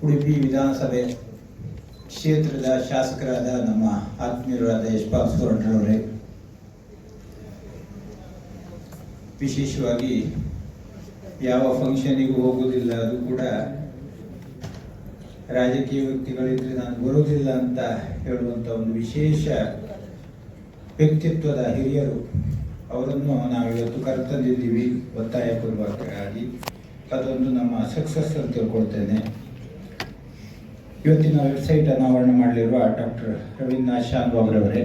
ಉಡುಪಿ ವಿಧಾನಸಭೆ ಕ್ಷೇತ್ರದ ಶಾಸಕರಾದ ನಮ್ಮ ಆತ್ಮೀಯರಾದ ಯಶಪಾಲ್ ಸುವರ್ಣರವರೇ, ವಿಶೇಷವಾಗಿ ಯಾವ ಫಂಕ್ಷನಿಗೂ ಹೋಗುವುದಿಲ್ಲ, ಅದು ಕೂಡ ರಾಜಕೀಯ ವ್ಯಕ್ತಿಗಳಿದ್ರೆ ನಾನು ಬರುವುದಿಲ್ಲ ಅಂತ ಹೇಳುವಂಥ ಒಂದು ವಿಶೇಷ ವ್ಯಕ್ತಿತ್ವದ ಹಿರಿಯರು, ಅವರನ್ನು ನಾವಿವತ್ತು ಕರೆತಂದಿದ್ದೀವಿ ಒತ್ತಾಯಪೂರ್ವಕವಾಗಿ. ಅದೊಂದು ನಮ್ಮ ಸಕ್ಸಸ್ ಅಂತ ತಿಳ್ಕೊಳ್ತೇನೆ. ಇವತ್ತಿನ ವೆಬ್ಸೈಟ್ ಅನಾವರಣ ಮಾಡಲಿರುವ ಡಾಕ್ಟರ್ ರವೀಂದ್ರನಾಥ್ ಶಾನ್ಭಾಗ್ರವರೇ,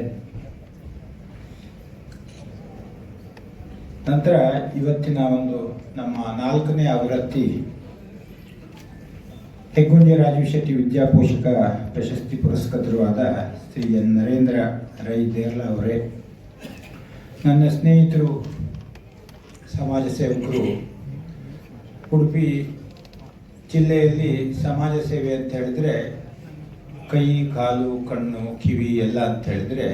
ನಂತರ ಇವತ್ತಿನ ಒಂದು ನಮ್ಮ 4ನೇ ಆವೃತ್ತಿ ಹೆಗ್ಗುಂಜೆ ರಾಜೀವ್ ಶೆಟ್ಟಿ ವಿದ್ಯಾಪೋಷಕ ಪ್ರಶಸ್ತಿ ಪುರಸ್ಕೃತರೂ ಆದ ಶ್ರೀ ಎನ್ ನರೇಂದ್ರ ರೈ ದೇರ್ಲಾ ಅವರೇ, ನನ್ನ ಸ್ನೇಹಿತರು, ಸಮಾಜ ಸೇವಕರು, ಉಡುಪಿ ಜಿಲ್ಲೆಯಲ್ಲಿ ಸಮಾಜ ಸೇವೆ ಅಂತ ಹೇಳಿದ್ರೆ ಕೈ, ಕಾಲು, ಕಣ್ಣು, ಕಿವಿ ಎಲ್ಲ ಅಂತ ಹೇಳಿದ್ರೆ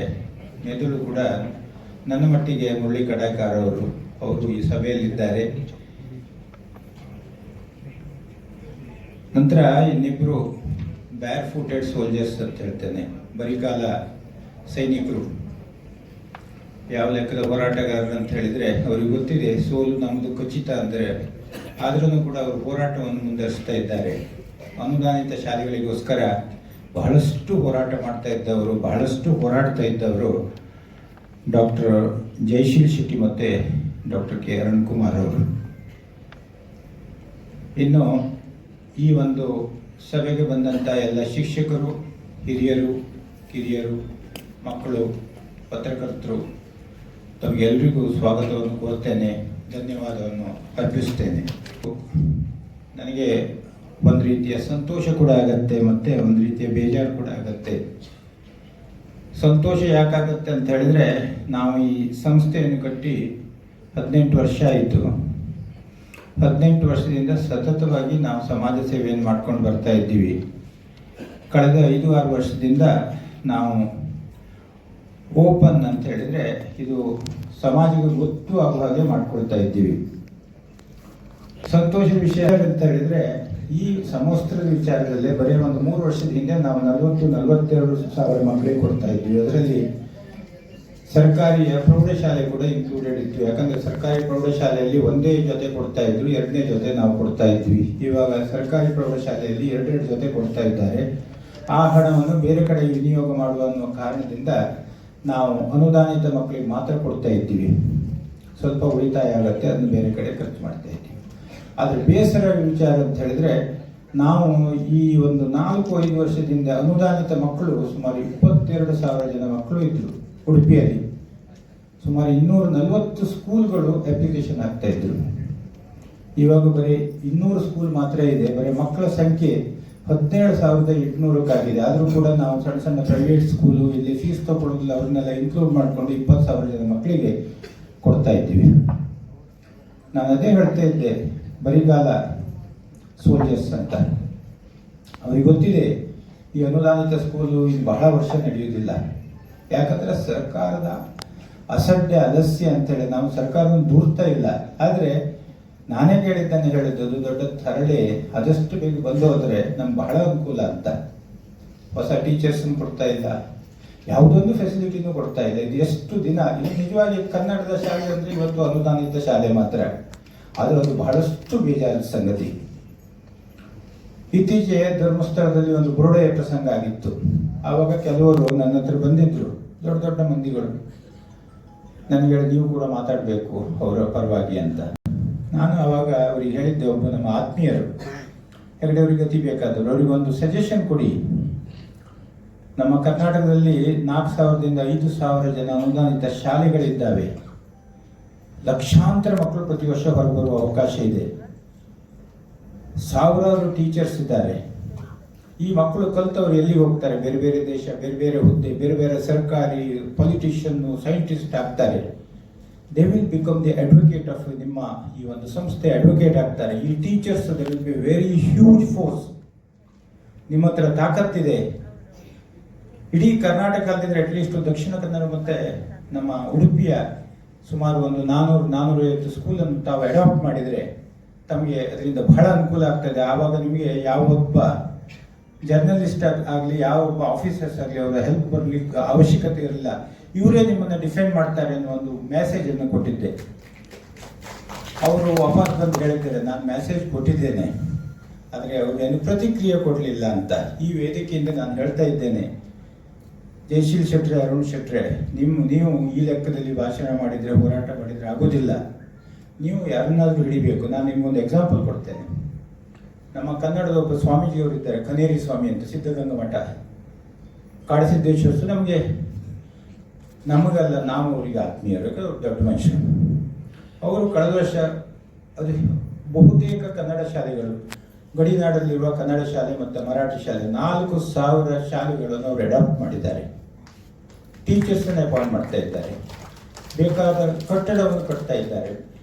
ಮೆದುಳು ಕೂಡ ನನ್ನ ಮಟ್ಟಿಗೆ ಮುರಳಿ ಕಡಾಕಾರ ಅವರು ಈ ಸಭೆಯಲ್ಲಿದ್ದಾರೆ. ನಂತರ ಇನ್ನಿಬ್ಬರು ಬ್ಯಾರ್ ಫೂಟೆಡ್ ಸೋಲ್ಜರ್ಸ್ ಅಂತ ಹೇಳ್ತೇನೆ, ಬರಿಗಾಲ ಸೈನಿಕರು, ಯಾವ ಲೆಕ್ಕದ ಹೋರಾಟಗಾರರು ಅಂತ ಹೇಳಿದರೆ ಅವ್ರಿಗೆ ಗೊತ್ತಿದೆ ಸೋಲು ನಮ್ಮದು ಖಚಿತ ಅಂದರೆ, ಆದ್ರೂ ಕೂಡ ಅವರು ಹೋರಾಟವನ್ನು ಮುಂದುವರಿಸ್ತಾ ಇದ್ದಾರೆ. ಅನುದಾನಿತ ಶಾಲೆಗಳಿಗೋಸ್ಕರ ಬಹಳಷ್ಟು ಹೋರಾಟ ಮಾಡ್ತಾ ಇದ್ದವರು, ಬಹಳಷ್ಟು ಹೋರಾಡ್ತಾ ಇದ್ದವರು ಡಾಕ್ಟರ್ ಜಯಶೀಲ್ ಶೆಟ್ಟಿ ಮತ್ತು ಡಾಕ್ಟರ್ ಕೆ ಅರುಣ್ ಕುಮಾರ್ ಅವರು. ಇನ್ನು ಈ ಒಂದು ಸಭೆಗೆ ಬಂದಂಥ ಎಲ್ಲ ಶಿಕ್ಷಕರು, ಹಿರಿಯರು, ಕಿರಿಯರು, ಮಕ್ಕಳು, ಪತ್ರಕರ್ತರು, ತಮಗೆಲ್ಲರಿಗೂ ಸ್ವಾಗತವನ್ನು ಕೋರ್ತೇನೆ, ಧನ್ಯವಾದವನ್ನು ಅರ್ಪಿಸ್ತೇನೆ. ನನಗೆ ಒಂದು ರೀತಿಯ ಸಂತೋಷ ಕೂಡ ಆಗತ್ತೆ ಮತ್ತು ಒಂದು ರೀತಿಯ ಬೇಜಾರು ಕೂಡ ಆಗತ್ತೆ. ಸಂತೋಷ ಯಾಕಾಗತ್ತೆ ಅಂತ ಹೇಳಿದ್ರೆ, ನಾವು ಈ ಸಂಸ್ಥೆಯನ್ನು ಕಟ್ಟಿ 18 ವರ್ಷ ಆಯಿತು. 18 ವರ್ಷದಿಂದ ಸತತವಾಗಿ ನಾವು ಸಮಾಜ ಸೇವೆಯನ್ನು ಮಾಡ್ಕೊಂಡು ಬರ್ತಾ ಇದ್ದೀವಿ. ಕಳೆದ 5-6 ವರ್ಷದಿಂದ ನಾವು ಓಪನ್ ಅಂತ ಹೇಳಿದರೆ ಇದು ಸಮಾಜಕ್ಕೆ ಗೊತ್ತು ಆಗುವ ಹಾಗೆ ಮಾಡ್ಕೊಳ್ತಾ ಇದ್ದೀವಿ. ಸಂತೋಷದ ವಿಷಯ ಅಂತ ಹೇಳಿದರೆ, ಈ ಸಮವಸ್ತ್ರದ ವಿಚಾರದಲ್ಲೇ ಬರೀ ಒಂದು 3 ವರ್ಷದ ಹಿಂದೆ ನಾವು 40-42 ಸಾವಿರ ಮಕ್ಕಳಿಗೆ ಕೊಡ್ತಾ ಇದ್ವಿ. ಅದರಲ್ಲಿ ಸರ್ಕಾರಿ ಪ್ರೌಢಶಾಲೆ ಕೂಡ ಇನ್ಕ್ಲೂಡೆಡ್ ಇತ್ತು. ಯಾಕಂದರೆ ಸರ್ಕಾರಿ ಪ್ರೌಢಶಾಲೆಯಲ್ಲಿ ಒಂದೇ ಜೊತೆ ಕೊಡ್ತಾ ಇದ್ರು, 2ನೇ ಜೊತೆ ನಾವು ಕೊಡ್ತಾ ಇದ್ವಿ. ಇವಾಗ ಸರ್ಕಾರಿ ಪ್ರೌಢಶಾಲೆಯಲ್ಲಿ 2 ಜೊತೆ ಕೊಡ್ತಾ ಇದ್ದಾರೆ. ಆ ಹಣವನ್ನು ಬೇರೆ ಕಡೆ ವಿನಿಯೋಗ ಮಾಡುವ ಅನ್ನೋ ಕಾರಣದಿಂದ ನಾವು ಅನುದಾನಿತ ಮಕ್ಕಳಿಗೆ ಮಾತ್ರ ಕೊಡ್ತಾ ಇದ್ದೀವಿ. ಸ್ವಲ್ಪ ಉಳಿತಾಯ ಆಗುತ್ತೆ, ಅದನ್ನು ಬೇರೆ ಕಡೆ ಖರ್ಚು ಮಾಡ್ತಾ ಇದ್ದೀವಿ. ಆದರೆ ಬೇಸರ ವಿಚಾರ ಅಂತ ಹೇಳಿದ್ರೆ, ನಾವು ಈ ಒಂದು 4-5 ವರ್ಷದಿಂದ ಅನುದಾನಿತ ಮಕ್ಕಳು ಸುಮಾರು 22,000 ಜನ ಮಕ್ಕಳು ಇದ್ದರು ಉಡುಪಿಯಲ್ಲಿ. ಸುಮಾರು 240 ಸ್ಕೂಲ್ಗಳು ಅಪ್ಲಿಕೇಶನ್ ಆಗ್ತಾ ಇದ್ರು. ಇವಾಗ ಬರೀ 200 ಸ್ಕೂಲ್ ಮಾತ್ರ ಇದೆ. ಬರೀ ಮಕ್ಕಳ ಸಂಖ್ಯೆ 17,800 ಆದರೂ ಕೂಡ ನಾವು ಸಣ್ಣ ಸಣ್ಣ ಪ್ರೈವೇಟ್ ಸ್ಕೂಲು, ಇಲ್ಲಿ ಫೀಸ್ ತಗೊಳ್ಳೋದಿಲ್ಲ, ಅವ್ರನ್ನೆಲ್ಲ ಇನ್ಕ್ಲೂಡ್ ಮಾಡಿಕೊಂಡು 20,000 ಜನ ಮಕ್ಕಳಿಗೆ ಕೊಡ್ತಾ ಇದ್ದೀವಿ. ನಾನು ಅದೇ ಹೇಳ್ತಾ ಇದ್ದೆ, ಬರಿಗಾಲ ಸೋಲ್ಜರ್ಸ್ ಅಂತ. ಅವ್ರಿಗೆ ಗೊತ್ತಿದೆ ಈ ಅನುದಾನಿತ ಸ್ಕೂಲು ಇದು ಬಹಳ ವರ್ಷ ನಡೆಯುವುದಿಲ್ಲ. ಯಾಕಂದರೆ ಸರ್ಕಾರದ ಅಸಡ್ಡೆ, ಅಲಸ್ಯ ಅಂತೇಳಿ ನಾವು ಸರ್ಕಾರವನ್ನು ದೂರ್ತಾ ಇಲ್ಲ. ಆದರೆ ನಾನೇ ಹೇಳಿದ್ದು ದೊಡ್ಡ ತರಳೆ ಆದಷ್ಟು ಬೇಗ ಬಂದು ಹೋದರೆ ನಮ್ಗೆ ಬಹಳ ಅನುಕೂಲ ಅಂತ. ಹೊಸ ಟೀಚರ್ಸನ್ನು ಕೊಡ್ತಾ ಇಲ್ಲ, ಯಾವುದೊಂದು ಫೆಸಿಲಿಟಿನೂ ಕೊಡ್ತಾ ಇಲ್ಲ. ಇದು ಎಷ್ಟು ದಿನ ಇದು ನಿಜವಾಗಿ ಕನ್ನಡದ ಶಾಲೆ ಅಂದರೆ ಇವತ್ತು ಅನುದಾನಿತ ಶಾಲೆ ಮಾತ್ರ. ಆದರೆ ಅದು ಬಹಳಷ್ಟು ಬೇಜಾರದ ಸಂಗತಿ. ಇತ್ತೀಚೆಗೆ ಧರ್ಮಸ್ಥಳದಲ್ಲಿ ಒಂದು ಬುರುಡೆಯ ಪ್ರಸಂಗ ಆಗಿತ್ತು. ಆವಾಗ ಕೆಲವರು ನನ್ನ ಹತ್ರ ಬಂದಿದ್ರು, ದೊಡ್ಡ ದೊಡ್ಡ ಮಂದಿಗಳು. ನನಗೆ ನೀವು ಕೂಡ ಮಾತಾಡಬೇಕು ಅವರ ಪರವಾಗಿ ಅಂತ. ನಾನು ಆವಾಗ ಅವ್ರಿಗೆ ಹೇಳಿದ್ದೆ, ಒಬ್ಬ ನಮ್ಮ ಆತ್ಮೀಯರು ಹೆಗಡೆಯವ್ರಿಗೆ ಗತಿ ಬೇಕಾದವರು, ಅವರಿಗೊಂದು ಸಜೆಷನ್ ಕೊಡಿ. ನಮ್ಮ ಕರ್ನಾಟಕದಲ್ಲಿ 4,000ದಿಂದ 5,000 ಜನ ಅನುದಾನಿತ ಶಾಲೆಗಳಿದ್ದಾವೆ. ಲಕ್ಷಾಂತರ ಮಕ್ಕಳು ಪ್ರತಿ ವರ್ಷ ಹೊರಬರುವ ಅವಕಾಶ ಇದೆ. ಸಾವಿರಾರು ಟೀಚರ್ಸ್ ಇದ್ದಾರೆ. ಈ ಮಕ್ಕಳು ಕಲಿತವ್ರು ಎಲ್ಲಿ ಹೋಗ್ತಾರೆ? ಬೇರೆ ಬೇರೆ ದೇಶ, ಬೇರೆ ಬೇರೆ ಹುದ್ದೆ, ಬೇರೆ ಬೇರೆ ಸರ್ಕಾರಿ ಪೊಲಿಟಿಷಿಯನ್ನು, ಸೈಂಟಿಸ್ಟ್ ಆಗ್ತಾರೆ. They will become the advocate of ನಿಮ್ಮ ಈ ಒಂದು ಸಂಸ್ಥೆ ಅಡ್ವೊಕೇಟ್ ಆಗ್ತಾರೆ. ಈ teachers they will be very huge force. ನಿಮ್ಮ ಹತ್ರ ತಾಕತ್ತಿದೆ. ಇಡೀ ಕರ್ನಾಟಕ ಅಲ್ಲಿದ್ರೆ ಅಟ್ಲೀಸ್ಟ್ ದಕ್ಷಿಣ ಕನ್ನಡ ಮತ್ತು ನಮ್ಮ ಉಡುಪಿಯ ಸುಮಾರು ಒಂದು 400-450 ಸ್ಕೂಲನ್ನು ತಾವು ಅಡಾಪ್ಟ್ ಮಾಡಿದರೆ ತಮಗೆ ಅದರಿಂದ ಬಹಳ ಅನುಕೂಲ ಆಗ್ತದೆ. ಆವಾಗ ನಿಮಗೆ ಯಾವೊಬ್ಬ ಜರ್ನಲಿಸ್ಟ್ ಆಗಲಿ ಯಾವ ಒಬ್ಬ ಆಫೀಸರ್ಸ್ ಆಗಲಿ ಅವರ ಹೆಲ್ಪ್ ಬರಲಿಕ್ಕೆ ಅವಶ್ಯಕತೆ ಇರಲಿಲ್ಲ, ಇವರೇ ನಿಮ್ಮನ್ನು ಡಿಫೆಂಡ್ ಮಾಡ್ತಾರೆ ಅನ್ನೋ ಒಂದು ಮೆಸೇಜನ್ನು ಕೊಟ್ಟಿದ್ದೆ. ಅವರು ವಾಪಸ್ ಬಂದು ಹೇಳಿದ್ದಾರೆ, ನಾನು ಮೆಸೇಜ್ ಕೊಟ್ಟಿದ್ದೇನೆ, ಆದರೆ ಅವರು ಏನು ಪ್ರತಿಕ್ರಿಯೆ ಕೊಡಲಿಲ್ಲ ಅಂತ. ಈ ವೇದಿಕೆಯಿಂದ ನಾನು ಹೇಳ್ತಾ ಇದ್ದೇನೆ, ಜಯಶೀಲ್ ಶೆಟ್ರೆ, ಅರುಣ್ ಶೆಟ್ರೆ, ನೀವು ಈ ಲೆಕ್ಕದಲ್ಲಿ ಭಾಷಣ ಮಾಡಿದರೆ, ಹೋರಾಟ ಮಾಡಿದರೆ ಆಗೋದಿಲ್ಲ. ನೀವು ಯಾರನ್ನಾದ್ರೂ ಹಿಡಿಬೇಕು. ನಾನು ನಿಮಗೊಂದು ಎಕ್ಸಾಂಪಲ್ ಕೊಡ್ತೇನೆ. ನಮ್ಮ ಕನ್ನಡದ ಒಬ್ಬ ಸ್ವಾಮೀಜಿಯವರು ಇದ್ದಾರೆ, ಕನೇರಿ ಸ್ವಾಮಿ ಅಂತ, ಸಿದ್ಧಗಂಗಾ ಮಠ, ಕಾಡಸಿದ್ದೇಶ್ವರ. ನಮಗಲ್ಲ, ನಾವು ಅವರಿಗೆ ಆತ್ಮೀಯರು, ದೊಡ್ಡ ಮನುಷ್ಯರು. ಅವರು ಕಳೆದ ವರ್ಷ ಅದು ಬಹುತೇಕ ಕನ್ನಡ ಶಾಲೆಗಳು, ಗಡಿನಾಡಲ್ಲಿರುವ ಕನ್ನಡ ಶಾಲೆ ಮತ್ತು ಮರಾಠಿ ಶಾಲೆ 4,000 ಶಾಲೆಗಳನ್ನು ಅವರು ಅಡಾಪ್ಟ್ ಮಾಡಿದ್ದಾರೆ. ಟೀಚರ್ಸನ್ನು ಅಪಾಯಿಂಟ್ ಮಾಡ್ತಾ ಇದ್ದಾರೆ, ಬೇಕಾದ ಕಟ್ಟಡವನ್ನು ಕಟ್ತಾ ಇದ್ದಾರೆ.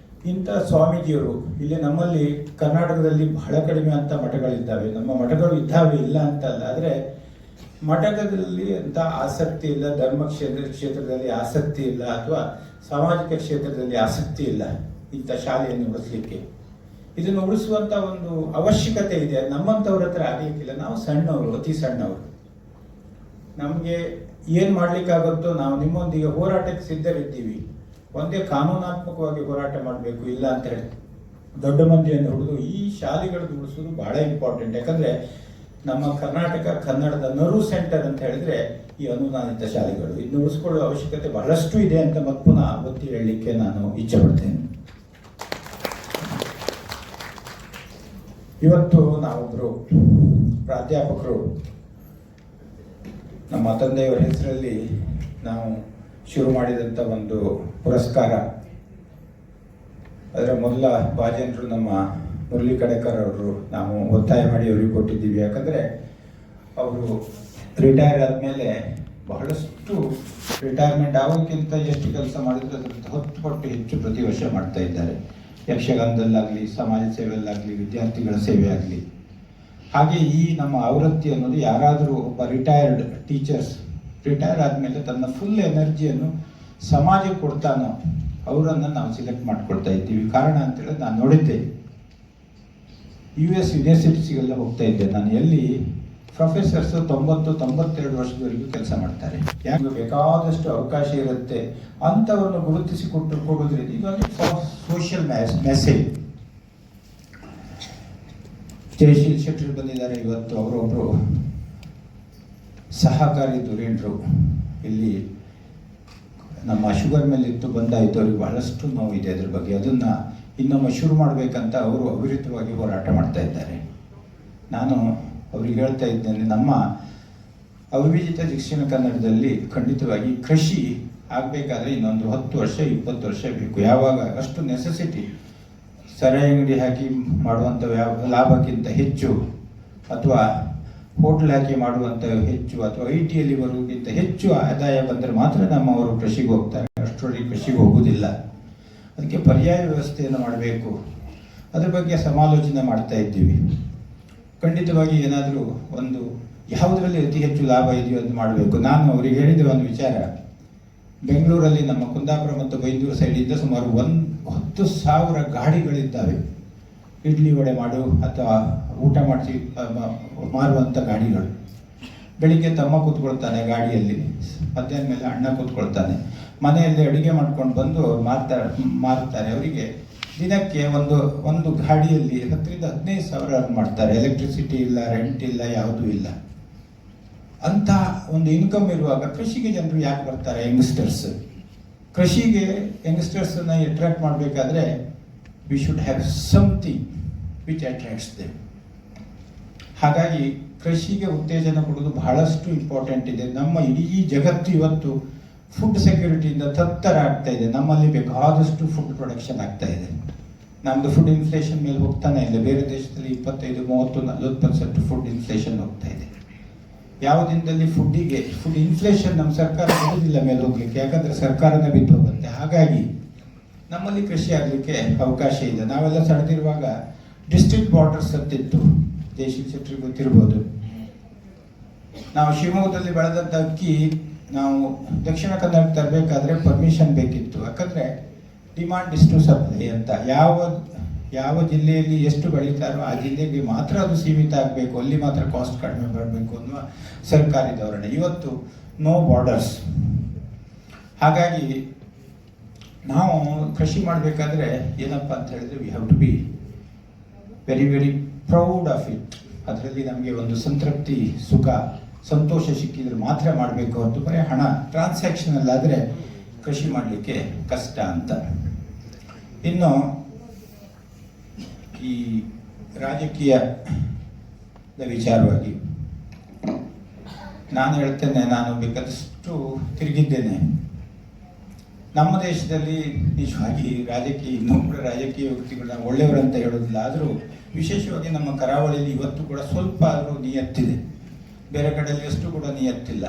ಇಂಥ ಸ್ವಾಮೀಜಿಯವರು ಇಲ್ಲಿ ನಮ್ಮಲ್ಲಿ ಕರ್ನಾಟಕದಲ್ಲಿ ಬಹಳ ಕಡಿಮೆ ಅಂತ ಮಠಗಳಿದ್ದಾವೆ. ನಮ್ಮ ಮಠಗಳು ಇದ್ದಾವೆ, ಇಲ್ಲ ಅಂತಲ್ಲ, ಆದರೆ ಮಠದಲ್ಲಿ ಅಂತ ಆಸಕ್ತಿ ಇಲ್ಲ, ಧರ್ಮ ಕ್ಷೇತ್ರದಲ್ಲಿ ಆಸಕ್ತಿ ಇಲ್ಲ, ಅಥವಾ ಸಾಮಾಜಿಕ ಕ್ಷೇತ್ರದಲ್ಲಿ ಆಸಕ್ತಿ ಇಲ್ಲ ಇಂಥ ಶಾಲೆಯನ್ನು ಉಳಿಸ್ಲಿಕ್ಕೆ. ಇದನ್ನು ಉಳಿಸುವಂಥ ಒಂದು ಅವಶ್ಯಕತೆ ಇದೆ. ನಮ್ಮಂಥವ್ರ ಹತ್ರ ಆಗಲಿಕ್ಕಿಲ್ಲ. ನಾವು ಸಣ್ಣವರು, ಅತಿ ಸಣ್ಣವರು. ನಮಗೆ ಏನು ಮಾಡಲಿಕ್ಕಾಗುತ್ತೋ ನಾವು ನಿಮ್ಮೊಂದಿಗೆ ಹೋರಾಟಕ್ಕೆ ಸಿದ್ಧರಿದ್ದೀವಿ. ಒಂದೇ ಕಾನೂನಾತ್ಮಕವಾಗಿ ಹೋರಾಟ ಮಾಡಬೇಕು, ಇಲ್ಲ ಅಂತ ಹೇಳಿ ದೊಡ್ಡ ಮಂದಿಯನ್ನು ಹುಡುದು ಈ ಶಾಲೆಗಳನ್ನು ಉಳಿಸೋದು ಬಹಳ ಇಂಪಾರ್ಟೆಂಟ್. ಯಾಕಂದರೆ ನಮ್ಮ ಕರ್ನಾಟಕ ಕನ್ನಡದ ನರು ಸೆಂಟರ್ ಅಂತ ಹೇಳಿದ್ರೆ ಈ ಅನುದಾನಿತ ಶಾಲೆಗಳು. ಇದನ್ನು ಉಳಿಸ್ಕೊಳ್ಳೋ ಅವಶ್ಯಕತೆ ಬಹಳಷ್ಟು ಇದೆ ಅಂತ ಮತ್ತೆ ಪುನಃ ಒತ್ತಿ ಹೇಳಲಿಕ್ಕೆ ನಾನು ಇಚ್ಛೆ ಪಡ್ತೇನೆ. ಇವತ್ತು ನಾವೊಬ್ಬರು ಪ್ರಾಧ್ಯಾಪಕರು ನಮ್ಮ ತಂದೆಯವರ ಹೆಸರಲ್ಲಿ ನಾವು ಶುರು ಮಾಡಿದಂಥ ಒಂದು ಪುರಸ್ಕಾರ, ಅದರ ಮೊದಲ ಭಾಜನರು ನಮ್ಮ ಮುರಳಿ ಕಡೆಕರ್ ಅವರು, ನಾವು ಒತ್ತಾಯ ಮಾಡಿ ಅವರಿಗೆ ಕೊಟ್ಟಿದ್ದೀವಿ. ಯಾಕಂದರೆ ಅವರು ರಿಟೈರ್ ಆದಮೇಲೆ ಬಹಳಷ್ಟು ರಿಟೈರ್ಮೆಂಟ್ ಆಗೋಕ್ಕಿಂತ ಎಷ್ಟು ಕೆಲಸ ಮಾಡಿದರೆ ಅದರಿಂದ 10 ಪಟ್ಟು ಹೆಚ್ಚು ಪ್ರತಿ ವರ್ಷ ಮಾಡ್ತಾ ಇದ್ದಾರೆ. ಯಕ್ಷಗಾನದಲ್ಲಾಗಲಿ, ಸಮಾಜ ಸೇವೆಯಲ್ಲಾಗಲಿ, ವಿದ್ಯಾರ್ಥಿಗಳ ಸೇವೆ ಆಗಲಿ. ಹಾಗೆ ಈ ನಮ್ಮ ಆವೃತ್ತಿ ಅನ್ನೋದು ಯಾರಾದರೂ ಒಬ್ಬ ರಿಟೈರ್ಡ್ ಟೀಚರ್ಸ್ ರಿಟೈರ್ ಆದಮೇಲೆ ತನ್ನ ಫುಲ್ ಎನರ್ಜಿಯನ್ನು ಸಮಾಜಕ್ಕೆ ಕೊಡ್ತಾನೋ ಅವರನ್ನು ನಾವು ಸಿಲೆಕ್ಟ್ ಮಾಡ್ಕೊಳ್ತಾ ಇದ್ದೀವಿ. ಕಾರಣ ಅಂತೇಳಿದ್ರೆ ನಾನು ನೋಡಿದ್ದೆ, US ಯೂನಿವರ್ಸಿಟೀಸ್ಗೆಲ್ಲ ಹೋಗ್ತಾ ಇದ್ದೆ ನಾನು, ಎಲ್ಲಿ ಪ್ರೊಫೆಸರ್ಸು 90-92 ವರ್ಷದವರೆಗೂ ಕೆಲಸ ಮಾಡ್ತಾರೆ. ಯಾಕೆ ಬೇಕಾದಷ್ಟು ಅವಕಾಶ ಇರುತ್ತೆ ಅಂಥವನ್ನು ಗುರುತಿಸಿ ಕೊಡೋದ್ರಿಂದ ಇದೊಂದು ಸೋಷಿಯಲ್ ಮೆಸೇಜ್. ಜಯಶೀಲ್ ಶೆಟ್ಟರು ಬಂದಿದ್ದಾರೆ ಇವತ್ತು. ಅವರೊಬ್ಬರು ಸಹಕಾರಿ ಧುರೀಣರು, ಇಲ್ಲಿ ನಮ್ಮ ಶುಗರ್ ಮೇಲೆ ಇತ್ತು ಬಂದಾಯಿತು, ಅವ್ರಿಗೆ ಬಹಳಷ್ಟು ನೋವಿದೆ ಅದ್ರ ಬಗ್ಗೆ. ಅದನ್ನು ಇನ್ನೊಮ್ಮೆ ಶುರು ಮಾಡಬೇಕಂತ ಅವರು ಅವಿರತವಾಗಿ ಹೋರಾಟ ಮಾಡ್ತಾ ಇದ್ದಾರೆ. ನಾನು ಅವ್ರಿಗೆ ಹೇಳ್ತಾ ಇದ್ದೇನೆ, ನಮ್ಮ ಅವಿಭಜಿತ ದಕ್ಷಿಣ ಕನ್ನಡದಲ್ಲಿ ಖಂಡಿತವಾಗಿ ಕೃಷಿ ಆಗಬೇಕಾದ್ರೆ ಇನ್ನೊಂದು 10 ವರ್ಷ 20 ವರ್ಷ ಬೇಕು. ಯಾವಾಗ ಅಷ್ಟು ನೆಸೆಸಿಟಿ, ಸರಾಯಿ ಅಂಗಡಿ ಹಾಕಿ ಮಾಡುವಂಥ ಲಾಭಕ್ಕಿಂತ ಹೆಚ್ಚು, ಅಥವಾ ಹೋಟ್ಲ್ ಹಾಕಿ ಮಾಡುವಂಥ ಹೆಚ್ಚು, ಅಥವಾ IT ಯಲ್ಲಿ ಬರುವುದಕ್ಕಿಂತ ಹೆಚ್ಚು ಆದಾಯ ಬಂದರೆ ಮಾತ್ರ ನಮ್ಮವರು ಕೃಷಿಗೆ ಹೋಗ್ತಾರೆ. ಅಷ್ಟರೊಳಗೆ ಕೃಷಿಗೆ ಹೋಗುವುದಿಲ್ಲ. ಅದಕ್ಕೆ ಪರ್ಯಾಯ ವ್ಯವಸ್ಥೆಯನ್ನು ಮಾಡಬೇಕು. ಅದ್ರ ಬಗ್ಗೆ ಸಮಾಲೋಚನೆ ಮಾಡ್ತಾ ಇದ್ದೀವಿ. ಖಂಡಿತವಾಗಿ ಏನಾದರೂ ಒಂದು ಯಾವುದರಲ್ಲಿ ಅತಿ ಹೆಚ್ಚು ಲಾಭ ಇದೆಯೋ ಅದು ಮಾಡಬೇಕು. ನಾನು ಅವರಿಗೆ ಹೇಳಿದ ಒಂದು ವಿಚಾರ, ಬೆಂಗಳೂರಲ್ಲಿ ನಮ್ಮ ಕುಂದಾಪುರ ಮತ್ತು ಬೈಂದೂರು ಸೈಡಿಂದ ಸುಮಾರು 10,000 ಗಾಡಿಗಳಿದ್ದಾವೆ. ಇಡ್ಲಿ ವಡೆ ಮಾಡು ಅಥವಾ ಊಟ ಮಾಡಿಸಿ ಮಾರುವಂಥ ಗಾಡಿಗಳು. ಬೆಳಿಗ್ಗೆ ತಮ್ಮ ಕೂತ್ಕೊಳ್ತಾನೆ ಗಾಡಿಯಲ್ಲಿ, ಮಧ್ಯಾಹ್ನ ಮೇಲೆ ಅಣ್ಣ ಕೂತ್ಕೊಳ್ತಾನೆ, ಮನೆಯಲ್ಲಿ ಅಡುಗೆ ಮಾಡ್ಕೊಂಡು ಬಂದು ಮಾರ್ತಾರೆ. ಅವರಿಗೆ ದಿನಕ್ಕೆ ಒಂದು ಗಾಡಿಯಲ್ಲಿ 10,000-15,000 ಅರ್ನ್ ಮಾಡ್ತಾರೆ. ಎಲೆಕ್ಟ್ರಿಸಿಟಿ ಇಲ್ಲ, ರೆಂಟ್ ಇಲ್ಲ, ಯಾವುದೂ ಇಲ್ಲ. ಅಂಥ ಒಂದು ಇನ್ಕಮ್ ಇರುವಾಗ ಕೃಷಿಗೆ ಜನರು ಯಾಕೆ ಬರ್ತಾರೆ? ಯಂಗ್ಸ್ಟರ್ಸ್. ಕೃಷಿಗೆ ಯಂಗ್ಸ್ಟರ್ಸನ್ನು ಅಟ್ರಾಕ್ಟ್ ಮಾಡಬೇಕಾದ್ರೆ we should have something which attracts them. ಹಾಗಾಗಿ ಕೃಷಿಗೆ ಉತ್ತೇಜನ ಕೊಡೋದು ಬಹಳಷ್ಟು ಇಂಪಾರ್ಟೆಂಟ್ ಇದೆ. ನಮ್ಮ ಇಡೀ ಜಗತ್ತು ಇವತ್ತು ಫುಡ್ ಸೆಕ್ಯೂರಿಟಿಯಿಂದ ತತ್ತರ ಆಗ್ತಾ ಇದೆ. ನಮ್ಮಲ್ಲಿ ಬೇಕಾದಷ್ಟು ಫುಡ್ ಪ್ರೊಡಕ್ಷನ್ ಆಗ್ತಾ ಇದೆ. ನಮ್ಮದು ಫುಡ್ ಇನ್ಫ್ಲೇಷನ್ ಮೇಲೆ ಹೋಗ್ತಾನೆ ಇಲ್ಲ. ಬೇರೆ ದೇಶದಲ್ಲಿ 25-30-40% ಫುಡ್ ಇನ್ಫ್ಲೇಷನ್ ಹೋಗ್ತಾ ಇದೆ. ಯಾವ ದಿನದಲ್ಲಿ ಫುಡ್ ಇನ್ಫ್ಲೇಷನ್ ನಮ್ಮ ಸರ್ಕಾರ ಬಿಡುವುದಿಲ್ಲ ಮೇಲೆ ಹೋಗ್ಲಿಕ್ಕೆ, ಯಾಕಂದರೆ ಸರ್ಕಾರನೇ ಬಿದ್ದು ಹೋಗುತ್ತೆ. ಹಾಗಾಗಿ ನಮ್ಮಲ್ಲಿ ಕೃಷಿ ಆಗಲಿಕ್ಕೆ ಅವಕಾಶ ಇದೆ. ನಾವೆಲ್ಲ ಸಣ್ಣದಿರುವಾಗ ಡಿಸ್ಟ್ರಿಕ್ಟ್ ಬಾರ್ಡರ್ಸ್ ಅಂತಿತ್ತು, ಜಯಶೀಲ್ ಶೆಟ್ಟರಿಗೆ ಗೊತ್ತಿರ್ಬೋದು. ನಾವು ಶಿವಮೊಗ್ಗದಲ್ಲಿ ಬೆಳೆದಂಥ ಅಕ್ಕಿ ನಾವು ದಕ್ಷಿಣ ಕನ್ನಡಕ್ಕೆ ತರಬೇಕಾದ್ರೆ ಪರ್ಮಿಷನ್ ಬೇಕಿತ್ತು. ಯಾಕಂದರೆ ಡಿಮಾಂಡ್ ಇಷ್ಟು ಸಪ್ಲೈ ಅಂತ. ಯಾವ ಯಾವ ಜಿಲ್ಲೆಯಲ್ಲಿ ಎಷ್ಟು ಬೆಳೀತಾರೋ ಆ ಜಿಲ್ಲೆಗೆ ಮಾತ್ರ ಅದು ಸೀಮಿತ ಆಗಬೇಕು, ಅಲ್ಲಿ ಮಾತ್ರ ಕಾಸ್ಟ್ ಕಡಿಮೆ ಬರಬೇಕು ಅನ್ನುವ ಸರ್ಕಾರಿ ಧೋರಣೆ. ಇವತ್ತು ನೋ ಬಾರ್ಡರ್ಸ್. ಹಾಗಾಗಿ ನಾವು ಕೃಷಿ ಮಾಡಬೇಕಾದ್ರೆ ಏನಪ್ಪ ಅಂತ ಹೇಳಿದ್ರೆ we have to be very very proud of it. ಅದರಲ್ಲಿ ನಮಗೆ ಒಂದು ಸಂತೃಪ್ತಿ, ಸುಖ, ಸಂತೋಷ ಸಿಕ್ಕಿದ್ರೆ ಮಾತ್ರ ಮಾಡಬೇಕು ಹೊರತು ಬರೀ ಹಣ ಟ್ರಾನ್ಸಾಕ್ಷನಲ್ಲಾದರೆ ಕೃಷಿ ಮಾಡಲಿಕ್ಕೆ ಕಷ್ಟ ಅಂತ. ಇನ್ನು ಈ ರಾಜಕೀಯದ ವಿಚಾರವಾಗಿ ನಾನು ಹೇಳ್ತೇನೆ, ನಾನು ಬೇಕಾದಷ್ಟು ತಿರುಗಿದ್ದೇನೆ. ನಮ್ಮ ದೇಶದಲ್ಲಿ ನಿಜವಾಗಿ ಇನ್ನೊಬ್ಬರ ರಾಜಕೀಯ ವ್ಯಕ್ತಿಗಳನ್ನ ಒಳ್ಳೆಯವರಂತ ಹೇಳೋದಿಲ್ಲ, ಆದರೂ ವಿಶೇಷವಾಗಿ ನಮ್ಮ ಕರಾವಳಿಯಲ್ಲಿ ಇವತ್ತು ಕೂಡ ಸ್ವಲ್ಪ ಆದರೂ ನಿಯತ್ತಿದೆ. ಬೇರೆ ಕಡೆಯಲ್ಲಿ ಅಷ್ಟು ಕೂಡ ನಿಯತ್ತಿಲ್ಲ.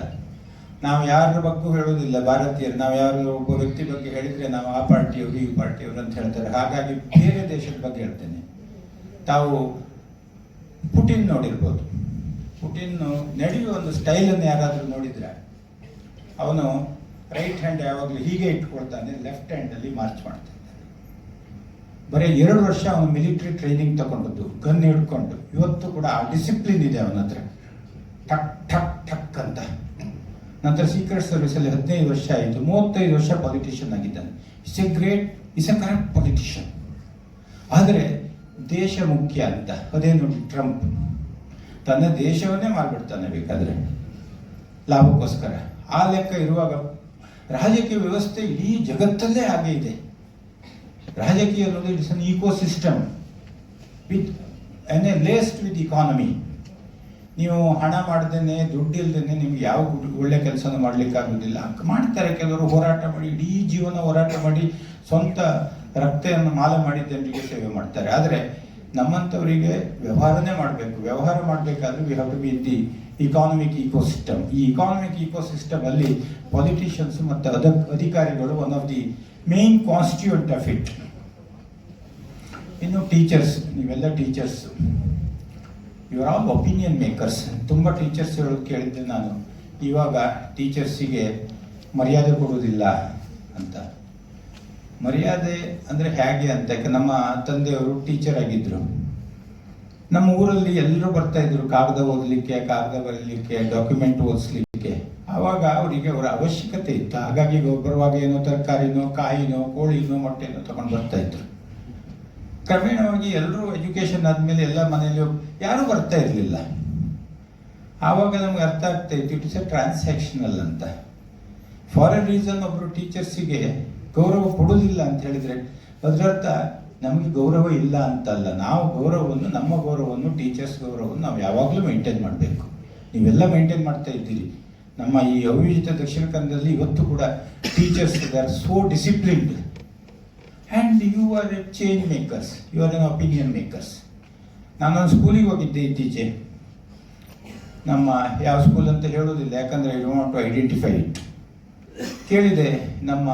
ನಾವು ಯಾರ ಬಗ್ಗೂ ಹೇಳೋದಿಲ್ಲ ಭಾರತೀಯರು. ನಾವು ಯಾರು ಒಬ್ಬ ವ್ಯಕ್ತಿ ಬಗ್ಗೆ ಹೇಳಿದರೆ ನಾವು ಆ ಪಾರ್ಟಿಯವರು ಈ ಪಾರ್ಟಿಯವರು ಅಂತ ಹೇಳ್ತಾರೆ. ಹಾಗಾಗಿ ಬೇರೆ ದೇಶದ ಬಗ್ಗೆ ಹೇಳ್ತೇನೆ. ತಾವು ಪುಟಿನ್ ನೋಡಿರ್ಬೋದು. ಪುಟಿನ್ ನಡೆಯುವ ಒಂದು ಸ್ಟೈಲನ್ನು ಯಾರಾದರೂ ನೋಡಿದರೆ, ಅವನು ರೈಟ್ ಹ್ಯಾಂಡ್ ಯಾವಾಗಲೂ ಹೀಗೆ ಇಟ್ಕೊಳ್ತಾನೆ, ಲೆಫ್ಟ್ ಹ್ಯಾಂಡಲ್ಲಿ ಮಾರ್ಚ್ ಮಾಡ್ತಾನೆ. ಬರೀ 2 ವರ್ಷ ಅವನು ಮಿಲಿಟರಿ ಟ್ರೈನಿಂಗ್ ತಗೊಂಡದ್ದು, ಗನ್ ಹಿಡ್ಕೊಂಡು. ಇವತ್ತು ಕೂಡ ಆ ಡಿಸಿಪ್ಲಿನ್ ಇದೆ ಅವನ ಹತ್ರ, ಠಕ್ ಠಕ್ ಠಕ್ ಅಂತ. ನಂತರ ಸೀಕ್ರೆಟ್ ಸರ್ವಿಸಲ್ಲಿ 15 ವರ್ಷ ಆಯಿತು, 35 ವರ್ಷ ಪಾಲಿಟಿಷಿಯನ್ ಆಗಿದ್ದಾನೆ. Is A correct politician. ಆದರೆ ದೇಶ ಮುಖ್ಯ ಅಂತ, ಅದೇ ನೋಡಿ ಟ್ರಂಪ್ ತನ್ನ ದೇಶವನ್ನೇ ಮಾರ್ಬಿಡ್ತಾನೆ ಬೇಕಾದರೆ ಲಾಭಕ್ಕೋಸ್ಕರ. ಆ ಲೆಕ್ಕ ಇರುವಾಗ ರಾಜಕೀಯ ವ್ಯವಸ್ಥೆ ಇಡೀ ಜಗತ್ತಲ್ಲೇ ಹಾಗೆ ಇದೆ. ರಾಜಕೀಯ ಅನ್ನೋದು it's an ecosystem with laced with economy. ನೀವು ಹಣ ಮಾಡ್ದೇನೆ, ದುಡ್ಡು ಇಲ್ದೇನೆ ನಿಮ್ಗೆ ಯಾವ ಒಳ್ಳೆ ಕೆಲಸನೂ ಮಾಡಲಿಕ್ಕಾಗೋದಿಲ್ಲ. ಮಾಡ್ತಾರೆ ಕೆಲವರು, ಹೋರಾಟ ಮಾಡಿ ಇಡೀ ಜೀವನ ಹೋರಾಟ ಮಾಡಿ ಸ್ವಂತ ರಕ್ತವನ್ನು ಮಾಲೆ ಮಾಡಿ ಜನರಿಗೆ ಸೇವೆ ಮಾಡ್ತಾರೆ. ಆದರೆ ನಮ್ಮಂಥವರಿಗೆ ವ್ಯವಹಾರನೇ ಮಾಡಬೇಕು. ವ್ಯವಹಾರ ಮಾಡಬೇಕಾದ್ರೆ we have to be in the economic ecosystem. ಈ ಇಕಾನಮಿಕ್ ಇಕೋಸಿಸ್ಟಮ್ ಅಲ್ಲಿ ಪಾಲಿಟಿಷಿಯನ್ಸ್ ಮತ್ತು ಅಧಿಕಾರಿಗಳು one of the main constituent of it. ಇನ್ನು ಟೀಚರ್ಸ್, ನೀವೆಲ್ಲ teachers, you are all opinion makers. ತುಂಬ ಟೀಚರ್ಸ್ ಹೇಳೋದು ಕೇಳಿದ್ದೆ ನಾನು, ಇವಾಗ ಟೀಚರ್ಸಿಗೆ ಮರ್ಯಾದೆ ಕೊಡೋದಿಲ್ಲ ಅಂತ. ಮರ್ಯಾದೆ ಅಂದರೆ ಹೇಗೆ ಅಂತ, ನಮ್ಮ ತಂದೆಯವರು ಟೀಚರ್ ಆಗಿದ್ದರು. ನಮ್ಮ ಊರಲ್ಲಿ ಎಲ್ಲರೂ ಬರ್ತಾ ಇದ್ರು ಕಾಗದ ಓದಲಿಕ್ಕೆ, ಕಾಗದ ಬರೀಲಿಕ್ಕೆ, ಡಾಕ್ಯುಮೆಂಟ್ ಓದಿಸ್ಲಿಕ್ಕೆ. ಆವಾಗ ಅವರಿಗೆ ಅವರ ಅವಶ್ಯಕತೆ ಇತ್ತು. ಹಾಗಾಗಿ ಬರುವಾಗ ಏನೋ ತರಕಾರಿನೋ, ಕಾಯಿನೋ, ಕೋಳಿನೋ, ಮೊಟ್ಟೆನೋ ತಗೊಂಡು ಬರ್ತಾ ಇದ್ರು. ಕ್ರಮೇಣವಾಗಿ ಎಲ್ಲರೂ ಎಜುಕೇಶನ್ ಆದಮೇಲೆ ಎಲ್ಲ ಮನೆಯಲ್ಲೂ ಯಾರೂ ಬರ್ತಾ ಇರಲಿಲ್ಲ. ಆವಾಗ ನಮ್ಗೆ ಅರ್ಥ ಆಗ್ತಾ ಇತ್ತು ಇಟ್ ಇಸ್ ಎ ಟ್ರಾನ್ಸಾಕ್ಷನಲ್ ಅಂತ. ಫಾರ್ ಎ ರೀಸನ್ ಒಬ್ಬರು ಟೀಚರ್ಸಿಗೆ ಗೌರವ ಕೊಡೋದಿಲ್ಲ ಅಂತ ಹೇಳಿದರೆ ಅದರರ್ಥ ನಮಗೆ ಗೌರವ ಇಲ್ಲ ಅಂತಲ್ಲ. ನಾವು ಗೌರವವನ್ನು, ನಮ್ಮ ಗೌರವವನ್ನು, ಟೀಚರ್ಸ್ ಗೌರವವನ್ನು ನಾವು ಯಾವಾಗಲೂ ಮೇಂಟೈನ್ ಮಾಡಬೇಕು. ನೀವೆಲ್ಲ ಮೇಂಟೈನ್ ಮಾಡ್ತಾ ಇದ್ದೀರಿ. ನಮ್ಮ ಈ ಅವಿಭಜಿತ ದಕ್ಷಿಣ ಕನ್ನಡದಲ್ಲಿ ಇವತ್ತು ಕೂಡ teachers they are so disciplined and you are a change makers, you are an opinion makers. ನಾನೊಂದು ಸ್ಕೂಲಿಗೆ ಹೋಗಿದ್ದೆ ಇತ್ತೀಚೆ. ನಮ್ಮ ಯಾವ ಸ್ಕೂಲ್ ಅಂತ ಹೇಳೋದಿಲ್ಲ, ಯಾಕಂದರೆ I don't want to identify it. ಕೇಳಿದೆ, ನಮ್ಮ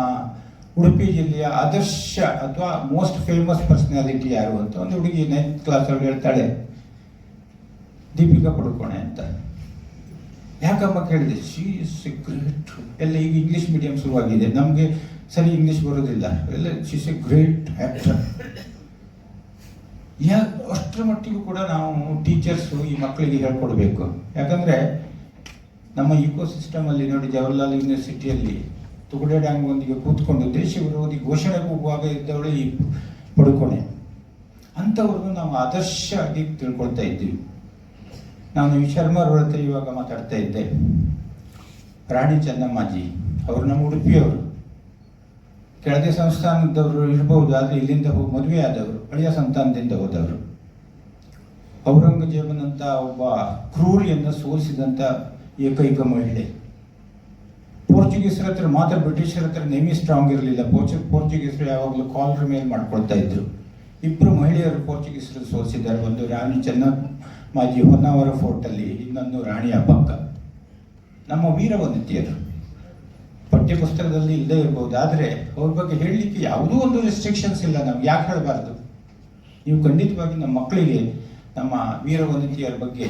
ಉಡುಪಿ ಜಿಲ್ಲೆಯ ಆದರ್ಶ ಅಥವಾ ಮೋಸ್ಟ್ ಫೇಮಸ್ ಪರ್ಸನಾಲಿಟಿ ಯಾರು ಅಂತ. ಒಂದು ಹುಡುಗಿ 9th ಕ್ಲಾಸ್ ಅವ್ರು ಹೇಳ್ತಾಳೆ, ದೀಪಿಕಾ ಪಡುಕೋಣೆ ಅಂತ. ಯಾಕಮ್ಮ ಕೇಳಿದೆ, ಶಿ ಇಸ್ ಎ ಗ್ರೇಟ್. ಎಲ್ಲ ಈಗ ಇಂಗ್ಲೀಷ್ ಮೀಡಿಯಂ ಶುರುವಾಗಿದೆ, ನಮಗೆ ಸರಿ ಇಂಗ್ಲೀಷ್ ಬರೋದಿಲ್ಲ. ಎಲ್ಲ she is A great actor. ಅಷ್ಟರ ಮಟ್ಟಿಗೂ ಕೂಡ ನಾವು ಟೀಚರ್ಸು ಈ ಮಕ್ಕಳಿಗೆ ಹೇಳ್ಕೊಡ್ಬೇಕು. ಯಾಕಂದರೆ ನಮ್ಮ ಇಕೋಸಿಸ್ಟಮಲ್ಲಿ ನೋಡಿ, ಜವಾಹರ್ಲಾಲ್ ಯೂನಿವರ್ಸಿಟಿಯಲ್ಲಿ ತುಗುಡೆ ಡ್ಯಾಂಗೊಂದಿಗೆ ಕೂತ್ಕೊಂಡು ದೇಶ ವಿರೋಧಿ ಘೋಷಣೆ ಕೂಗುವಾಗ ಇದ್ದವಳು ಈ ಪಡುಕೋಣೆ. ಅಂಥವ್ರನ್ನು ನಾವು ಆದರ್ಶವಾಗಿ ತಿಳ್ಕೊಳ್ತಾ ಇದ್ದೀವಿ. ನಾನು ಈ ಶರ್ಮರವ್ರ ಹತ್ರ ಇವಾಗ ಮಾತಾಡ್ತಾ ಇದ್ದೆ. ರಾಣಿ ಚೆನ್ನಮ್ಮಾಜಿ ಅವರು ನಮ್ಮ ಉಡುಪಿಯವರು, ಕೆಳದಿ ಸಂಸ್ಥಾನದವರು ಇರ್ಬೋದು, ಆದರೆ ಇಲ್ಲಿಂದ ಹೋಗಿ ಮದುವೆ ಆದವರು, ಹಳೆಯ ಸಂತಾನದಿಂದ ಹೋದವರು. ಔರಂಗಜೇಬನಂತ ಒಬ್ಬ ಕ್ರೂರಿಯನ್ನು ಸೋಲಿಸಿದಂಥ ಏಕೈಕ ಮಹಿಳೆ. ಪೋರ್ಚುಗೀಸರ ಹತ್ರ ಮಾತ್ರ, ಬ್ರಿಟಿಷರ ಹತ್ರ ನೇಮಿ ಸ್ಟ್ರಾಂಗ್ ಇರಲಿಲ್ಲ. ಪೋರ್ಚುಗೀಸರು ಯಾವಾಗಲೂ ಕಾಲರ್ ಮೇಲೆ ಮಾಡ್ಕೊಳ್ತಾ ಇದ್ರು. 2 ಮಹಿಳೆಯರು ಪೋರ್ಚುಗೀಸರು ಸೋಲಿಸಿದ್ದಾರೆ. ಒಂದು ರಾಣಿ ಚೆನ್ನಮ್ಮಾಜಿ ಹೊನ್ನಾವರ ಫೋರ್ಟಲ್ಲಿ, ಇನ್ನೊಂದು ರಾಣಿ ಅಬ್ಬಕ್ಕ. ನಮ್ಮ ವೀರವನಿತೆಯರು ಪಠ್ಯಪುಸ್ತಕದಲ್ಲಿ ಇಲ್ಲದೆ ಇರ್ಬೋದು, ಆದರೆ ಅವ್ರ ಬಗ್ಗೆ ಹೇಳಲಿಕ್ಕೆ ಯಾವುದೂ ಒಂದು ರೆಸ್ಟ್ರಿಕ್ಷನ್ಸ್ ಇಲ್ಲ. ನಮ್ಗೆ ಯಾಕೆ ಹೇಳಬಾರ್ದು? ನೀವು ಖಂಡಿತವಾಗಿ ನಮ್ಮ ಮಕ್ಕಳಿಗೆ ನಮ್ಮ ವೀರವನಿತೆಯರ ಬಗ್ಗೆ,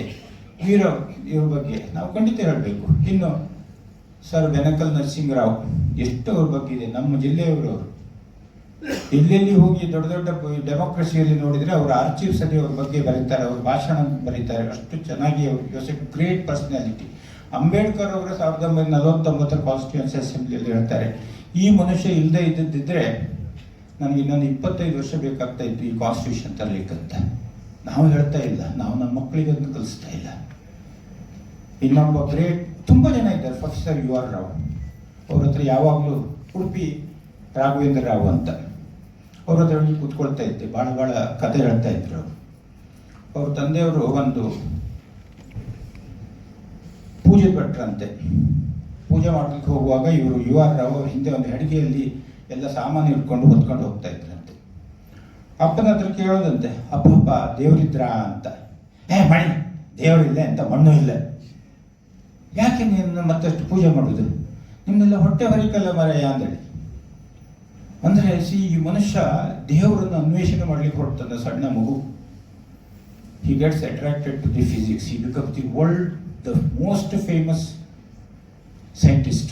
ಇವ್ರ ಬಗ್ಗೆ ನಾವು ಖಂಡಿತ ಹೇಳಬೇಕು. ಇನ್ನು ಸರ್ ಬೆನಕಲ್ ನರಸಿಂಗರಾವ್, ಎಷ್ಟು ಅವ್ರ ಬಗ್ಗೆ ಇದೆ. ನಮ್ಮ ಜಿಲ್ಲೆಯವರು ಅವರು ಎಲ್ಲೆಲ್ಲಿ ಹೋಗಿ ದೊಡ್ಡ ದೊಡ್ಡ ಡೆಮೋಕ್ರಸಿಯಲ್ಲಿ ನೋಡಿದರೆ ಅವರು ಆರ್ಚಿವ್ಸ್ ಅಲ್ಲಿ ಅವ್ರ ಬಗ್ಗೆ ಬರೀತಾರೆ, ಅವ್ರ ಭಾಷಣ ಬರೀತಾರೆ, ಅಷ್ಟು ಚೆನ್ನಾಗಿ ಅವರು ಗ್ರೇಟ್ ಪರ್ಸನಾಲಿಟಿ. ಅಂಬೇಡ್ಕರ್ ಅವರು 1949 ಕಾನ್ಸ್ಟಿಟ್ಯೂನ್ಸಿ ಅಸೆಂಬ್ಲಿಯಲ್ಲಿ ಹೇಳ್ತಾರೆ, ಈ ಮನುಷ್ಯ ಇಲ್ಲದೆ ಇದ್ದಿದ್ದರೆ ನನಗೆ ಇನ್ನೊಂದು 25 ವರ್ಷ ಬೇಕಾಗ್ತಾ ಇತ್ತು ಈ ಕಾನ್ಸ್ಟಿಟ್ಯೂಷನ್ ತರಲಿಕ್ಕಂತ. ನಾವು ಹೇಳ್ತಾ ಇಲ್ಲ, ನಾವು ನಮ್ಮ ಮಕ್ಕಳಿಗೆ ಅದನ್ನು ಕಲಿಸ್ತಾ ಇಲ್ಲ. ಇನ್ನೊಬ್ಬ ಗ್ರೇಟ್ ತುಂಬ ಜನ ಇದ್ದಾರೆ, ಪ್ರೊಫೆಸರ್ ಯು ಆರ್ ರಾವ್. ಅವ್ರ ಹತ್ರ ಯಾವಾಗಲೂ ಉಡುಪಿ ರಾಘವೇಂದ್ರ ರಾವ್ ಅಂತ ಅವ್ರ ಹತ್ರ ಕೂತ್ಕೊಳ್ತಾ ಇದ್ದೆ, ಭಾಳ ಕತೆ ಹೇಳ್ತಾ ಇದ್ರು. ಅವ್ರ ತಂದೆಯವರು ಒಂದು ಪೂಜೆ ಭಟ್ರಂತೆ. ಪೂಜೆ ಮಾಡ್ಲಿಕ್ಕೆ ಹೋಗುವಾಗ ಇವರು ಯು ಆರ್ ರಾವ್ ಅವ್ರ ಹಿಂದೆ ಒಂದು ಅಡಿಗೆಯಲ್ಲಿ ಎಲ್ಲ ಸಾಮಾನು ಇಟ್ಕೊಂಡು ಹೊತ್ಕೊಂಡು ಹೋಗ್ತಾ ಇದ್ರಂತೆ. ಅಪ್ಪನ ಹತ್ರ ಕೇಳೋದಂತೆ, ಅಪ್ಪ ದೇವರಿದ್ರ ಅಂತ. ಮಾಡಿ, ದೇವರಿಲ್ಲ ಅಂತ, ಮಣ್ಣು ಇಲ್ಲ, ಯಾಕೆ ನೀನು ಮತ್ತಷ್ಟು ಪೂಜೆ ಮಾಡೋದು, ನಿಮ್ಮೆಲ್ಲ ಹೊಟ್ಟೆ ಹೊರಿಕಲ್ಲ ಮರೆಯ ಅಂದೇಳಿ. ಅಂದರೆ ಈ ಮನುಷ್ಯ ದೇವರನ್ನು ಅನ್ವೇಷಣೆ ಮಾಡ್ಲಿಕ್ಕೆ ಹೊರಡ್ತಾನೆ. ಸಣ್ಣ ಮಗು, he gets attracted to the physics, he becomes the most famous scientist.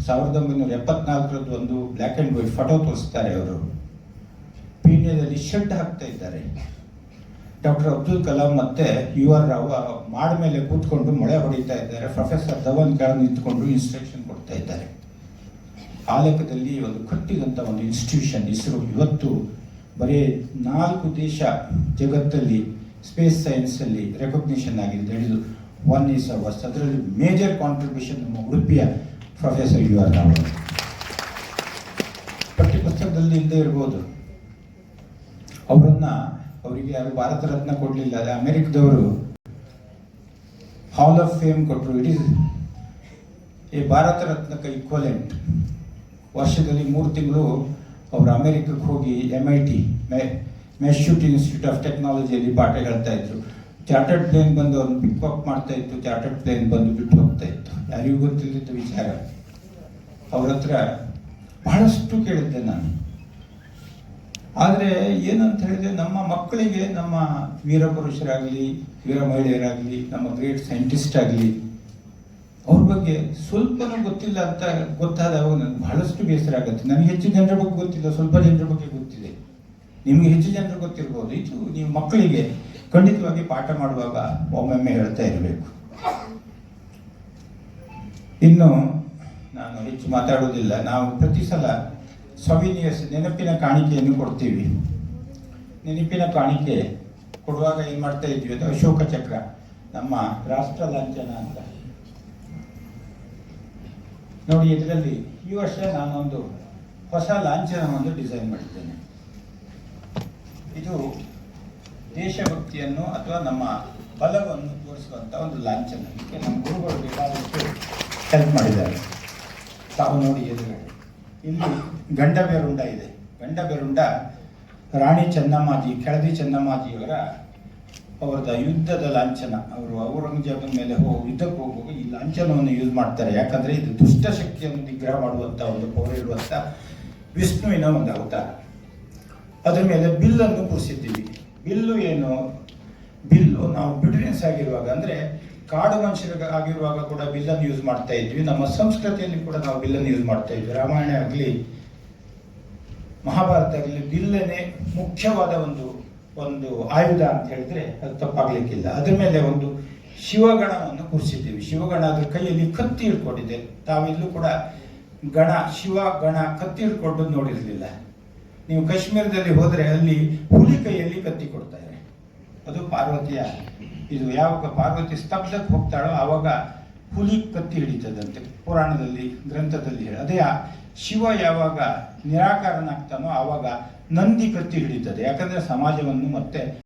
1974 ಒಂದು ಬ್ಲ್ಯಾಕ್ ಆ್ಯಂಡ್ ವೈಟ್ ಫೋಟೋ ತೋರಿಸ್ತಾರೆ. ಅವರು ಪೀಣ್ಯದಲ್ಲಿ ಶೆಡ್ ಹಾಕ್ತಾ ಇದ್ದಾರೆ. ಡಾಕ್ಟರ್ ಅಬ್ದುಲ್ ಕಲಾಂ ಮತ್ತೆ ಯು ಆರ್ ರಾವ್ ಮಾಡ ಮೇಲೆ ಕೂತ್ಕೊಂಡು ಮೊಳೆ ಹೊಡಿತಾ ಇದ್ದಾರೆ. ಪ್ರೊಫೆಸರ್ ಧವನ್ ಕೆಳಗೆ ನಿಂತ್ಕೊಂಡು ಇನ್ಸ್ಟ್ರಕ್ಷನ್ ಕೊಡ್ತಾ ಇದ್ದಾರೆ. ಆ ಲೆಕ್ಕದಲ್ಲಿ ಒಂದು ಕಟ್ಟಿದಂಥ ಒಂದು ಇನ್ಸ್ಟಿಟ್ಯೂಷನ್ ಇಸ್ರೋ ಇವತ್ತು ಬರೀ 4 ದೇಶ ಜಗತ್ತಲ್ಲಿ ಸ್ಪೇಸ್ ಸೈನ್ಸಲ್ಲಿ ರೆಕಗ್ನಿಷನ್ ಆಗಿದೆ. ಹಿಡಿದು 1 ಈಸ್ ಅವರ್ಸ್. ಅದರಲ್ಲಿ ಮೇಜರ್ ಕಾಂಟ್ರಿಬ್ಯೂಷನ್ ನಮ್ಮ ಉಡುಪಿಯ ಪ್ರೊಫೆಸರ್ ಯು ಆರ್ ರಾವ್. ಪಠ್ಯಪುಸ್ತಕದಲ್ಲಿ ಇಲ್ಲದೆ ಇರ್ಬೋದು, ಅವರಿಗೆ ಯಾರು ಭಾರತ ರತ್ನ ಕೊಡಲಿಲ್ಲ. ಅದೇ ಅಮೆರಿಕದವರು ಹಾಲ್ ಆಫ್ ಫೇಮ್ ಕೊಟ್ಟರು. ಇಟ್ ಈಸ್ ಈ ಭಾರತ ರತ್ನಕ್ಕೆ ಈಕ್ವಲೆಂಟ್. ವರ್ಷದಲ್ಲಿ 3 ತಿಂಗಳು ಅವರು ಅಮೆರಿಕಕ್ಕೆ ಹೋಗಿ MIT ಮ್ಯಾಸಚ್ಯೂಸೆಟ್ಸ್ ಇನ್ಸ್ಟಿಟ್ಯೂಟ್ ಆಫ್ ಟೆಕ್ನಾಲಜಿಯಲ್ಲಿ ಪಾಠ ಹೇಳ್ತಾ ಇದ್ರು. ಚಾರ್ಟರ್ಡ್ ಪ್ಲೇನ್ ಬಂದು ಅವ್ರನ್ನ ಪಿಕ್ ಅಪ್ ಮಾಡ್ತಾ ಇತ್ತು, ಚಾರ್ಟರ್ಡ್ ಪ್ಲೇನ್ ಬಂದು ಬಿಟ್ಟು ಹೋಗ್ತಾ ಇತ್ತು. ಯಾರಿಗೂ ಗೊತ್ತಿಲ್ಲದ ವಿಚಾರ. ಅವ್ರ ಹತ್ರ ಬಹಳಷ್ಟು ಕೇಳಿದ್ದೆ ನಾನು. ಆದರೆ ಏನಂತ ಹೇಳಿದ್ರೆ, ನಮ್ಮ ಮಕ್ಕಳಿಗೆ ನಮ್ಮ ವೀರ ಪುರುಷರಾಗಲಿ, ವೀರ ಮಹಿಳೆಯರಾಗಲಿ, ನಮ್ಮ ಗ್ರೇಟ್ ಸೈಂಟಿಸ್ಟ್ ಆಗಲಿ, ಅವ್ರ ಬಗ್ಗೆ ಸ್ವಲ್ಪನೂ ಗೊತ್ತಿಲ್ಲ ಅಂತ ಗೊತ್ತಾದಾಗ ನನಗೆ ಬಹಳಷ್ಟು ಬೇಸರ ಆಗುತ್ತೆ. ನನಗೆ ಹೆಚ್ಚು ಜನರ ಬಗ್ಗೆ ಗೊತ್ತಿಲ್ಲ, ಸ್ವಲ್ಪ ಜನರ ಬಗ್ಗೆ ಗೊತ್ತಿದೆ. ನಿಮಗೆ ಹೆಚ್ಚು ಜನರು ಗೊತ್ತಿರ್ಬೋದು. ಇದು ನೀವು ಮಕ್ಕಳಿಗೆ ಖಂಡಿತವಾಗಿ ಪಾಠ ಮಾಡುವಾಗ ಒಮ್ಮೊಮ್ಮೆ ಹೇಳ್ತಾ ಇರಬೇಕು. ಇನ್ನು ನಾನು ಹೆಚ್ಚು ಮಾತಾಡೋದಿಲ್ಲ. ನಾವು ಪ್ರತಿ ಸಲ ಸವಿನಿಯರ್ಸ್ ನೆನಪಿನ ಕಾಣಿಕೆಯನ್ನು ಕೊಡ್ತೀವಿ. ನೆನಪಿನ ಕಾಣಿಕೆ ಕೊಡುವಾಗ ಏನು ಮಾಡ್ತಾ ಇದ್ವಿ ಅದು ಅಶೋಕ ಚಕ್ರ, ನಮ್ಮ ರಾಷ್ಟ್ರ ಲಾಂಛನ ಅಂತ ನೋಡಿ. ಇದರಲ್ಲಿ ಈ ವರ್ಷ ನಾನೊಂದು ಹೊಸ ಲಾಂಛನವನ್ನು ಡಿಸೈನ್ ಮಾಡಿದ್ದೇನೆ. ಇದು ದೇಶಭಕ್ತಿಯನ್ನು ಅಥವಾ ನಮ್ಮ ಬಲವನ್ನು ತೋರಿಸುವಂಥ ಒಂದು ಲಾಂಛನ. ಇದಕ್ಕೆ ನಮ್ಮ ಗುರುಗಳು ಬೇಕಾದಷ್ಟು ಹೆಲ್ಪ್ ಮಾಡಿದ್ದಾರೆ. ತಾವು ನೋಡಿ ಎದುರುಗಡೆ ಇಲ್ಲಿ ಗಂಡಬೇರುಂಡ ಇದೆ. ಗಂಡಬೇರುಂಡ ರಾಣಿ ಚೆನ್ನಮ್ಮಾಜಿ, ಕೆಳದಿ ಚೆನ್ನಮ್ಮಾಜಿಯವರ ಅವರದ ಯುದ್ಧದ ಲಾಂಛನ. ಅವರು ಔರಂಗಜೇಬನ ಮೇಲೆ ಯುದ್ಧಕ್ಕೆ ಹೋಗುವಾಗ ಈ ಲಾಂಛನವನ್ನು ಯೂಸ್ ಮಾಡ್ತಾರೆ. ಯಾಕಂದರೆ ಇದು ದುಷ್ಟಶಕ್ತಿಯನ್ನು ನಿಗ್ರಹ ಮಾಡುವಂಥ ಒಂದು ಪೌರ ಇರುವಂಥ ವಿಷ್ಣುವಿನ ಒಂದು ಅವತಾರ. ಅದರ ಮೇಲೆ ಬಿಲ್ಲನ್ನು ಕೂರಿಸಿದ್ದೀವಿ. ಬಿಲ್ಲು ಏನು? ಬಿಲ್ಲು ನಾವು ಬ್ರಿಟಿಷನ್ಸ್ ಆಗಿರುವಾಗ, ಅಂದರೆ ಕಾಡು ಮನುಷ್ಯರಾಗಿರುವಾಗ ಕೂಡ ಬಿಲ್ಲನ್ನು ಯೂಸ್ ಮಾಡ್ತಾ ಇದ್ವಿ. ನಮ್ಮ ಸಂಸ್ಕೃತಿಯಲ್ಲಿ ಕೂಡ ನಾವು ಬಿಲ್ಲನ್ನು ಯೂಸ್ ಮಾಡ್ತಾ ಇದ್ವಿ. ರಾಮಾಯಣ ಆಗಲಿ, ಮಹಾಭಾರತ ಆಗಲಿ, ಬಿಲ್ಲನೇ ಮುಖ್ಯವಾದ ಒಂದು ಆಯುಧ ಅಂತ ಹೇಳಿದ್ರೆ ಅದು ತಪ್ಪಾಗ್ಲಿಕ್ಕಿಲ್ಲ. ಅದ್ರ ಮೇಲೆ ಒಂದು ಶಿವಗಣವನ್ನು ಕೂರಿಸಿದ್ದೀವಿ. ಶಿವಗಣ ಅದ್ರ ಕೈಯಲ್ಲಿ ಕತ್ತಿ ಹಿಡ್ಕೊಂಡಿದೆ. ತಾವಿಲ್ಲೂ ಕೂಡ ಗಣ, ಶಿವ ಗಣ ಕತ್ತಿ ಹಿಡ್ಕೊಂಡು ನೋಡಿರಲಿಲ್ಲ. ನೀವು ಕಾಶ್ಮೀರದಲ್ಲಿ ಹೋದರೆ ಅಲ್ಲಿ ಹುಲಿ ಕೈಯಲ್ಲಿ ಕತ್ತಿ ಕೊಡ್ತಾರೆ. ಅದು ಪಾರ್ವತಿಯ ಇದು. ಯಾವಾಗ ಪಾರ್ವತಿ ಸ್ತಬ್ಧಕ್ಕೆ ಹೋಗ್ತಾಳೋ ಆವಾಗ ಹುಲಿ ಕತ್ತಿ ಹಿಡಿತದಂತೆ, ಪುರಾಣದಲ್ಲಿ ಗ್ರಂಥದಲ್ಲಿ ಹೇಳಿ. ಅದೇ ಶಿವ ಯಾವಾಗ ನಿರಾಕಾರನಾಗ್ತಾನೋ ಆವಾಗ ನಂದಿ ಕತ್ತಿ ಹಿಡಿತದೆ. ಯಾಕಂದ್ರೆ ಸಮಾಜವನ್ನು ಮತ್ತೆ